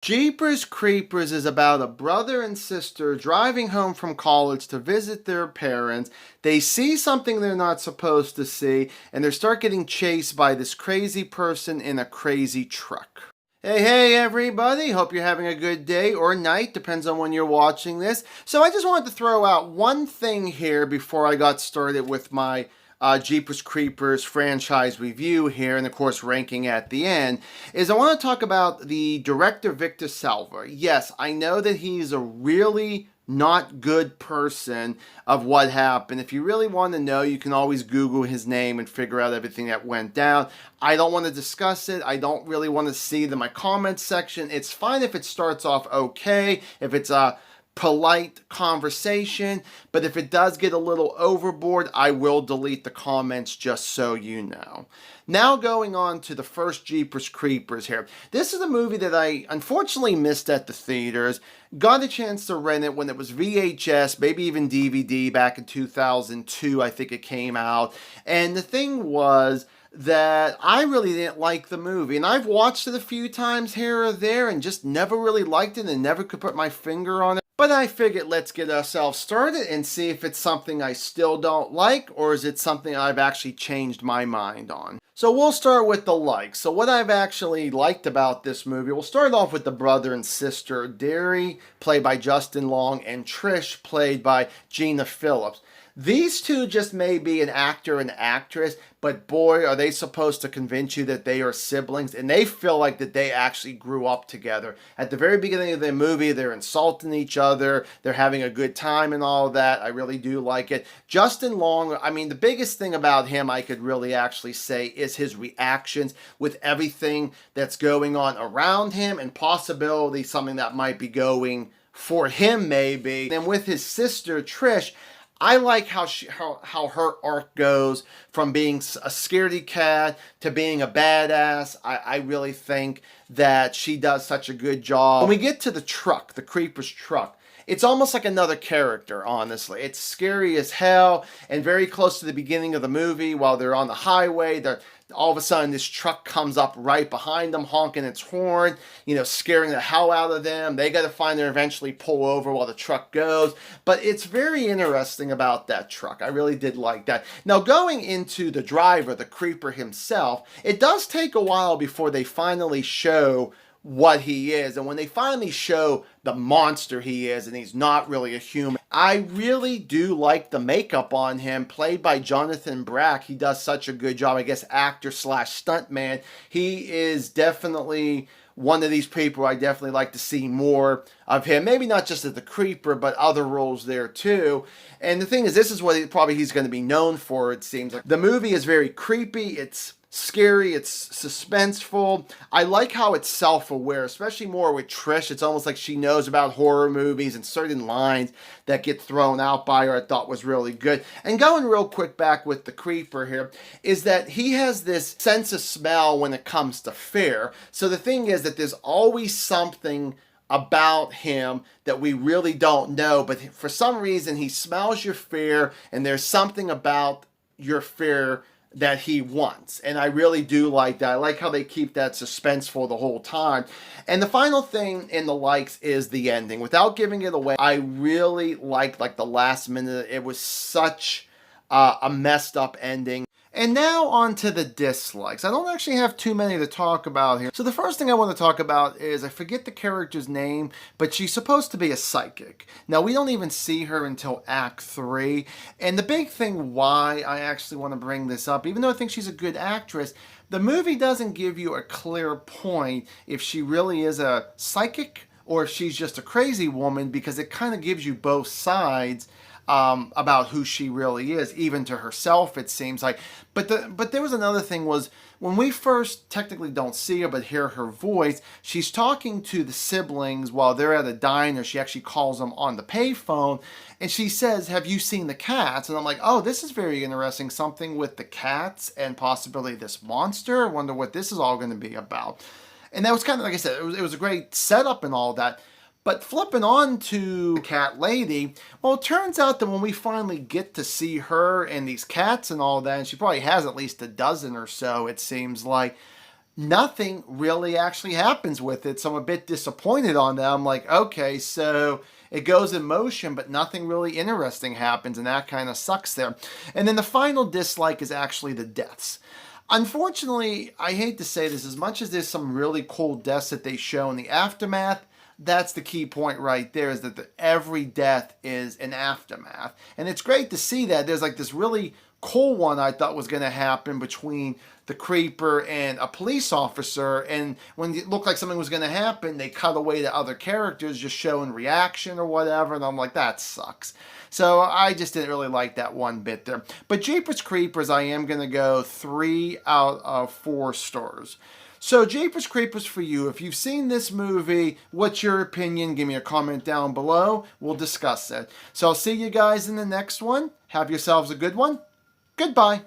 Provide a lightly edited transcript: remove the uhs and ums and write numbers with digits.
Jeepers Creepers is about a brother and sister driving home from college to visit their parents. They see something they're not supposed to see, and they start getting chased by this crazy person in a crazy truck. Hey, everybody. Hope you're having a good day or night, depends on when you're watching this. So, I just wanted to throw out one thing here before I got started with my Jeepers Creepers franchise review here, and of course ranking at the end, is I want to talk about the director Victor Salva. Yes, I know that he's a really not good person of what happened. If you really want to know, you can always Google his name and figure out everything that went down. I don't want to discuss it. I don't really want to see my comments section. It's fine if it starts off okay, if it's a polite conversation, but if it does get a little overboard, I will delete the comments just so you know. Now going on to the first Jeepers Creepers here. This is a movie that I unfortunately missed at the theaters. Got a chance to rent it when it was VHS, maybe even DVD back in 2002, I think it came out. And the thing was that I really didn't like the movie. And I've watched it a few times here or there and just never really liked it and never could put my finger on it. But I figured let's get ourselves started and see if it's something I still don't like or is it something I've actually changed my mind on. So we'll start with the likes. So what I've actually liked about this movie, we'll start off with the brother and sister, Derry, played by Justin Long, and Trish, played by Gina Phillips. These two just may be an actor and actress, but boy, are they supposed to convince you that they are siblings, and they feel like that they actually grew up together. At the very beginning of the movie, they're insulting each other, they're having a good time and all of that. I really do like it. Justin Long, I mean, the biggest thing about him I could really actually say is his reactions with everything that's going on around him and possibility something that might be going for him maybe. And with his sister, Trish, I like how her arc goes from being a scaredy cat to being a badass. I really think that she does such a good job. When we get to the truck, the Creeper's truck, it's almost like another character, honestly. It's scary as hell and very close to the beginning of the movie while they're on the highway. All of a sudden, this truck comes up right behind them, honking its horn, scaring the hell out of them. They got to find her, eventually pull over while the truck goes. But it's very interesting about that truck. I really did like that. Now, going into the driver, the Creeper himself, it does take a while before they finally show what he is. And when they finally show the monster he is, and he's not really a human, I really do like the makeup on him, played by Jonathan Brack. He does such a good job, I guess, actor slash stuntman. He is definitely one of these people I definitely like to see more of him. Maybe not just as the Creeper, but other roles there too. And the thing is, this is what he's going to be known for, it seems like. The movie is very creepy. It's scary, it's suspenseful. I like how it's self-aware, especially more with Trish. It's almost like she knows about horror movies, and certain lines that get thrown out by her I thought was really good. And going real quick back with the Creeper here, is that he has this sense of smell when it comes to fear. So the thing is that there's always something about him that we really don't know, but for some reason he smells your fear, and there's something about your fear that he wants. And I really do like that. I like how they keep that suspenseful the whole time. And the final thing in the likes is the ending. Without giving it away, I really liked the last minute. It was such a messed up ending. And now on to the dislikes. I don't actually have too many to talk about here. So the first thing I want to talk about is, I forget the character's name, but she's supposed to be a psychic. Now, we don't even see her until Act 3. And the big thing why I actually want to bring this up, even though I think she's a good actress, the movie doesn't give you a clear point if she really is a psychic or if she's just a crazy woman, because it kind of gives you both sides about who she really is, even to herself, it seems like. But there was another thing, was when we first technically don't see her but hear her voice, she's talking to the siblings while they're at a diner. She actually calls them on the payphone, and she says, "Have you seen the cats?" And I'm like, oh, this is very interesting. Something with the cats and possibly this monster. I wonder what this is all going to be about. And that was kind of, like I said, it was a great setup and all that. But flipping on to the cat lady, well, it turns out that when we finally get to see her and these cats and all that, and she probably has at least a dozen or so, it seems like, nothing really actually happens with it. So I'm a bit disappointed on that. I'm like, okay, so it goes in motion, but nothing really interesting happens, and that kind of sucks there. And then the final dislike is actually the deaths. Unfortunately, I hate to say this, as much as there's some really cool deaths that they show in the aftermath, that's the key point right there, is that every death is an aftermath. And it's great to see that. There's like this really cool one I thought was going to happen between the creeper and a police officer, and when it looked like something was going to happen, they cut away to other characters just showing reaction or whatever, and I'm like, that sucks. So I just didn't really like that one bit there. But Jeepers Creepers, I am going to go 3 out of 4 stars. So, Jeepers Creepers for you. If you've seen this movie, what's your opinion? Give me a comment down below. We'll discuss it. So, I'll see you guys in the next one. Have yourselves a good one. Goodbye.